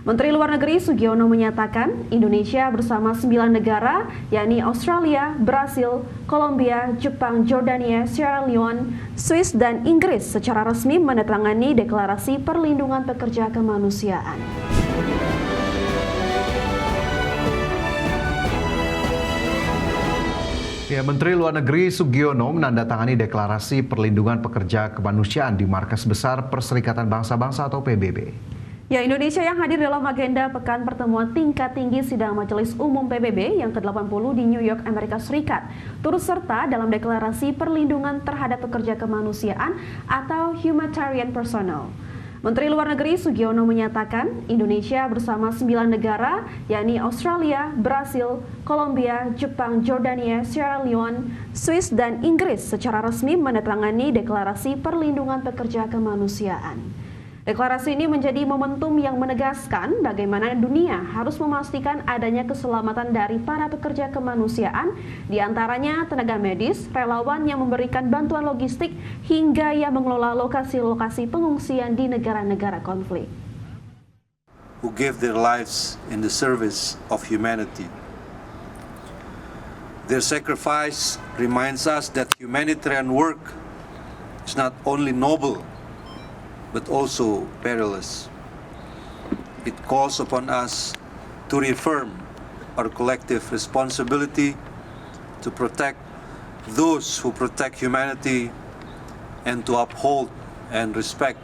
Menteri Luar Negeri Sugiono menyatakan Indonesia bersama 9 negara, yakni Australia, Brasil, Kolombia, Jepang, Jordania, Sierra Leone, Swiss, dan Inggris secara resmi menandatangani Deklarasi Perlindungan Pekerja Kemanusiaan. Menteri Luar Negeri Sugiono menandatangani Deklarasi Perlindungan Pekerja Kemanusiaan di Markas Besar Perserikatan Bangsa-Bangsa atau PBB. Indonesia yang hadir dalam agenda Pekan Pertemuan Tingkat Tinggi Sidang Majelis Umum PBB yang ke-80 di New York, Amerika Serikat, turut serta dalam Deklarasi Perlindungan Terhadap Pekerja Kemanusiaan atau Humanitarian Personnel. Menteri Luar Negeri Sugiono menyatakan Indonesia bersama 9 negara, yakni Australia, Brasil, Kolombia, Jepang, Jordania, Sierra Leone, Swiss, dan Inggris secara resmi menandatangani Deklarasi Perlindungan Pekerja Kemanusiaan. Deklarasi ini menjadi momentum yang menegaskan bagaimana dunia harus memastikan adanya keselamatan dari para pekerja kemanusiaan, diantaranya tenaga medis, relawan yang memberikan bantuan logistik, hingga yang mengelola lokasi-lokasi pengungsian di negara-negara konflik. Who gave their lives in the service of humanity. Their sacrifice reminds us that humanitarian work is not only noble, but also perilous. It calls upon us to reaffirm our collective responsibility to protect those who protect humanity and to uphold and respect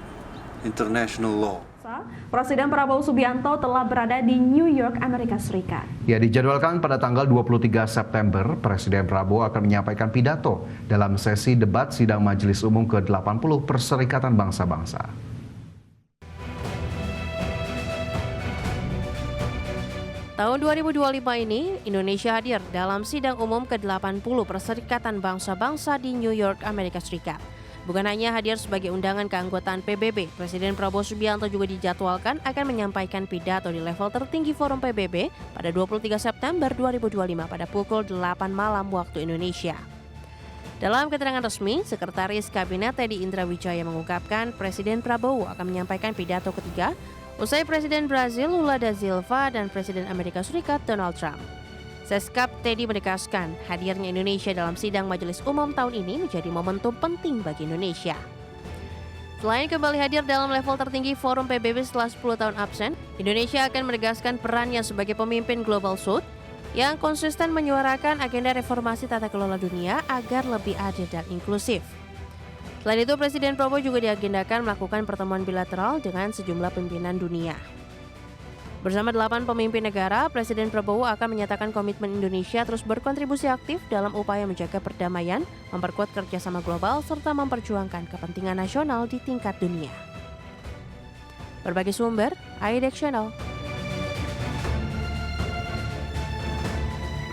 international law. Presiden Prabowo Subianto telah berada di New York, Amerika Serikat. Dijadwalkan pada tanggal 23 September, Presiden Prabowo akan menyampaikan pidato dalam sesi debat sidang Majelis Umum ke-80 Perserikatan Bangsa-Bangsa. Tahun 2025 ini, Indonesia hadir dalam sidang umum ke-80 Perserikatan Bangsa-Bangsa di New York, Amerika Serikat. Bukan hanya hadir sebagai undangan keanggotaan PBB, Presiden Prabowo Subianto juga dijadwalkan akan menyampaikan pidato di level tertinggi forum PBB pada 23 September 2025 pada pukul 8 malam waktu Indonesia. Dalam keterangan resmi, Sekretaris Kabinet Teddy Indrawijaya mengungkapkan Presiden Prabowo akan menyampaikan pidato ketiga usai Presiden Brazil Lula da Silva dan Presiden Amerika Serikat Donald Trump. Seskap Teddy menegaskan hadirnya Indonesia dalam sidang Majelis Umum tahun ini menjadi momentum penting bagi Indonesia. Selain kembali hadir dalam level tertinggi forum PBB setelah 10 tahun absen, Indonesia akan menegaskan perannya sebagai pemimpin Global South yang konsisten menyuarakan agenda reformasi tata kelola dunia agar lebih adil dan inklusif. Selain itu, Presiden Prabowo juga diagendakan melakukan pertemuan bilateral dengan sejumlah pimpinan dunia. Bersama 8 pemimpin negara, Presiden Prabowo akan menyatakan komitmen Indonesia terus berkontribusi aktif dalam upaya menjaga perdamaian, memperkuat kerjasama global, serta memperjuangkan kepentingan nasional di tingkat dunia. Berbagai sumber, IDX Channel.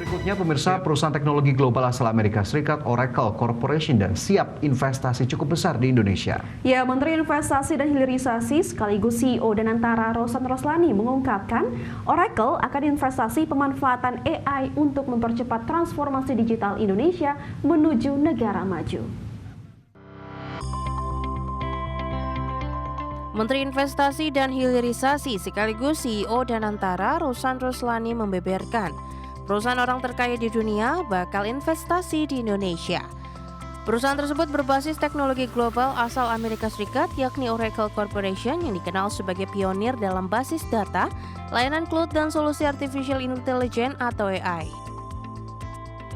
Berikutnya, pemirsa, perusahaan teknologi global asal Amerika Serikat Oracle Corporation dan siap investasi cukup besar di Indonesia. Menteri Investasi dan Hilirisasi sekaligus CEO Danantara Rosan Roslani mengungkapkan Oracle akan investasi pemanfaatan AI untuk mempercepat transformasi digital Indonesia menuju negara maju. Menteri Investasi dan Hilirisasi sekaligus CEO Danantara Rosan Roslani membeberkan perusahaan orang terkaya di dunia bakal investasi di Indonesia. Perusahaan tersebut berbasis teknologi global asal Amerika Serikat yakni Oracle Corporation yang dikenal sebagai pionir dalam basis data, layanan cloud dan solusi artificial intelligence atau AI.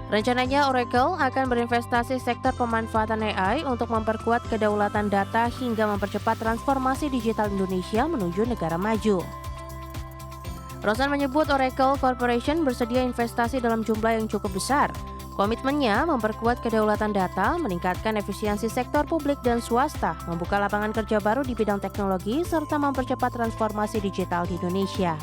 Rencananya Oracle akan berinvestasi sektor pemanfaatan AI untuk memperkuat kedaulatan data hingga mempercepat transformasi digital Indonesia menuju negara maju. Rosan menyebut Oracle Corporation bersedia investasi dalam jumlah yang cukup besar. Komitmennya memperkuat kedaulatan data, meningkatkan efisiensi sektor publik dan swasta, membuka lapangan kerja baru di bidang teknologi, serta mempercepat transformasi digital di Indonesia.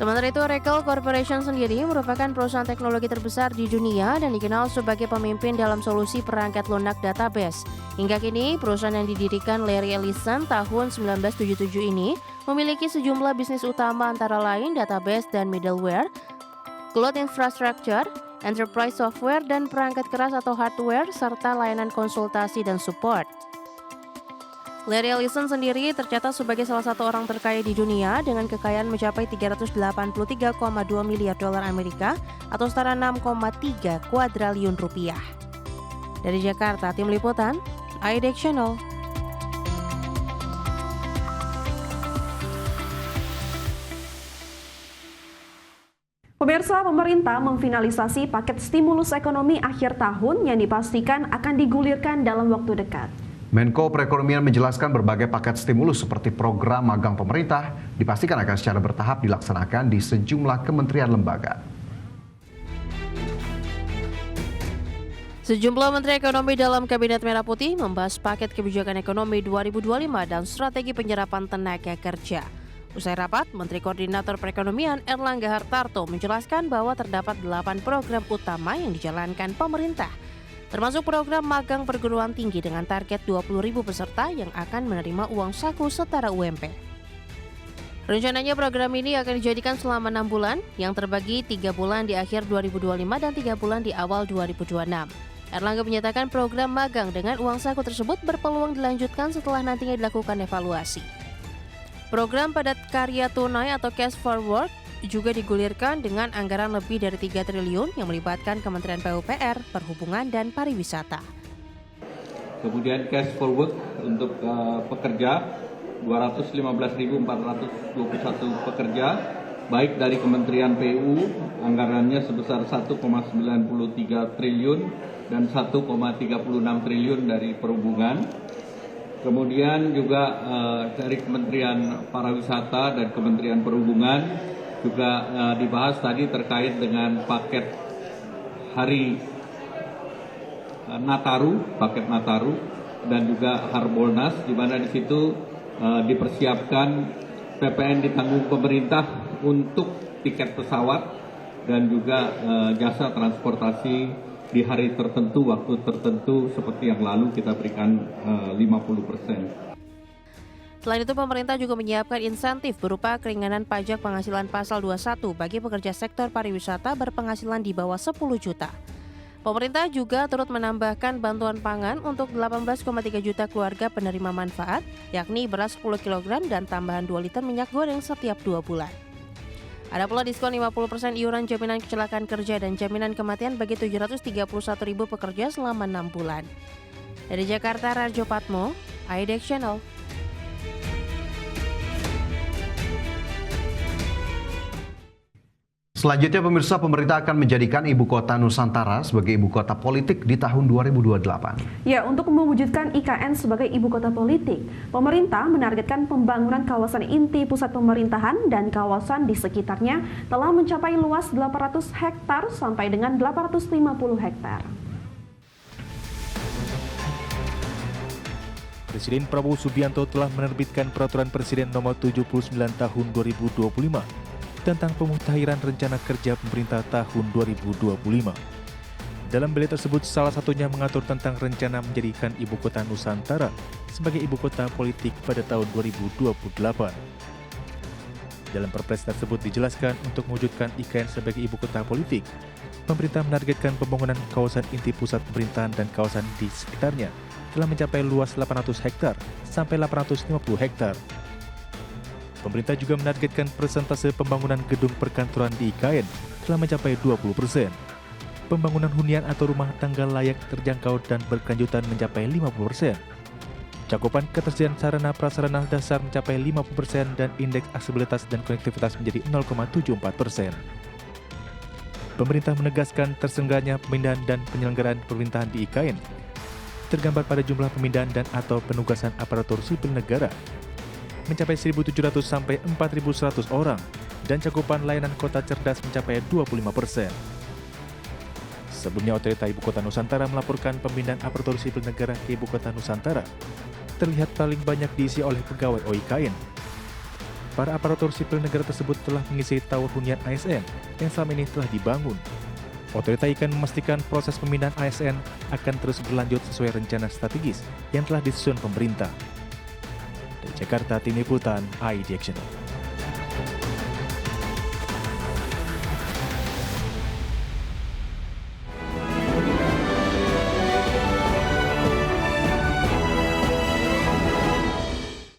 Sementara itu, Oracle Corporation sendiri merupakan perusahaan teknologi terbesar di dunia dan dikenal sebagai pemimpin dalam solusi perangkat lunak database. Hingga kini, perusahaan yang didirikan Larry Ellison tahun 1977 ini memiliki sejumlah bisnis utama antara lain database dan middleware, cloud infrastructure, enterprise software, dan perangkat keras atau hardware, serta layanan konsultasi dan support. Larry Ellison sendiri tercatat sebagai salah satu orang terkaya di dunia dengan kekayaan mencapai 383,2 miliar dolar Amerika atau setara 6,3 kuadriliun rupiah. Dari Jakarta, tim liputan iDex Channel. Pemirsa, pemerintah memfinalisasi paket stimulus ekonomi akhir tahun yang dipastikan akan digulirkan dalam waktu dekat. Menko Perekonomian menjelaskan berbagai paket stimulus seperti program magang pemerintah dipastikan akan secara bertahap dilaksanakan di sejumlah kementerian lembaga. Sejumlah Menteri Ekonomi dalam Kabinet Merah Putih membahas paket kebijakan ekonomi 2025 dan strategi penyerapan tenaga kerja. Usai rapat, Menteri Koordinator Perekonomian Erlangga Hartarto menjelaskan bahwa terdapat 8 program utama yang dijalankan pemerintah, termasuk program magang perguruan tinggi dengan target 20.000 peserta yang akan menerima uang saku setara UMP. Rencananya program ini akan dijadikan selama 6 bulan, yang terbagi 3 bulan di akhir 2025 dan 3 bulan di awal 2026. Erlangga menyatakan program magang dengan uang saku tersebut berpeluang dilanjutkan setelah nantinya dilakukan evaluasi. Program padat karya tunai atau cash for work juga digulirkan dengan anggaran lebih dari 3 triliun yang melibatkan Kementerian PUPR, Perhubungan, dan Pariwisata. Kemudian cash for work untuk pekerja, 215.421 pekerja, baik dari Kementerian PU, anggarannya sebesar 1,93 triliun dan 1,36 triliun dari Perhubungan. Kemudian juga dari Kementerian Pariwisata dan Kementerian Perhubungan juga dibahas tadi terkait dengan paket hari paket Nataru dan juga Harbolnas, di mana di situ dipersiapkan PPN ditanggung pemerintah untuk tiket pesawat dan juga jasa transportasi di hari tertentu, waktu tertentu seperti yang lalu kita berikan 50%. Selain itu, pemerintah juga menyiapkan insentif berupa keringanan pajak penghasilan pasal 21 bagi pekerja sektor pariwisata berpenghasilan di bawah 10 juta. Pemerintah juga turut menambahkan bantuan pangan untuk 18,3 juta keluarga penerima manfaat, yakni beras 10 kg dan tambahan 2 liter minyak goreng setiap 2 bulan. Ada pula diskon 50% iuran jaminan kecelakaan kerja dan jaminan kematian bagi 731.000 pekerja selama 6 bulan. Dari Jakarta, Rajo Patmo, iDex Channel. Selanjutnya, pemirsa, pemerintah akan menjadikan Ibu Kota Nusantara sebagai ibu kota politik di tahun 2028. Ya, untuk mewujudkan IKN sebagai ibu kota politik, pemerintah menargetkan pembangunan kawasan inti pusat pemerintahan dan kawasan di sekitarnya telah mencapai luas 800 hektar sampai dengan 850 hektar. Presiden Prabowo Subianto telah menerbitkan Peraturan Presiden Nomor 79 Tahun 2025 tentang pemutahiran rencana kerja pemerintah tahun 2025. Dalam beliau tersebut, salah satunya mengatur tentang rencana menjadikan Ibu Kota Nusantara sebagai ibu kota politik pada tahun 2028. Dalam Perpres tersebut dijelaskan untuk mewujudkan IKN sebagai ibu kota politik, pemerintah menargetkan pembangunan kawasan inti pusat pemerintahan dan kawasan di sekitarnya telah mencapai luas 800 hektar sampai 850 hektar. Pemerintah juga menargetkan persentase pembangunan gedung perkantoran di IKN telah mencapai 20%. Pembangunan hunian atau rumah tangga layak, terjangkau, dan berkelanjutan mencapai 50%. Cakupan ketersediaan sarana prasarana dasar mencapai 50% dan indeks aksesibilitas dan konektivitas menjadi 0,74%. Pemerintah menegaskan terselenggaranya pemindahan dan penyelenggaraan pemerintahan di IKN tergambar pada jumlah pemindahan dan atau penugasan aparatur sipil negara mencapai 1.700 sampai 4.100 orang dan cakupan layanan kota cerdas mencapai 25%. Sebelumnya, Otorita Ibu Kota Nusantara melaporkan pemindahan aparatur sipil negara ke Ibu Kota Nusantara terlihat paling banyak diisi oleh pegawai OIKN. Para aparatur sipil negara tersebut telah mengisi tower hunian ASN yang selama ini telah dibangun. Otorita IKN memastikan proses pemindahan ASN akan terus berlanjut sesuai rencana strategis yang telah disusun pemerintah. Dari Jakarta, tim liputan iDex Channel.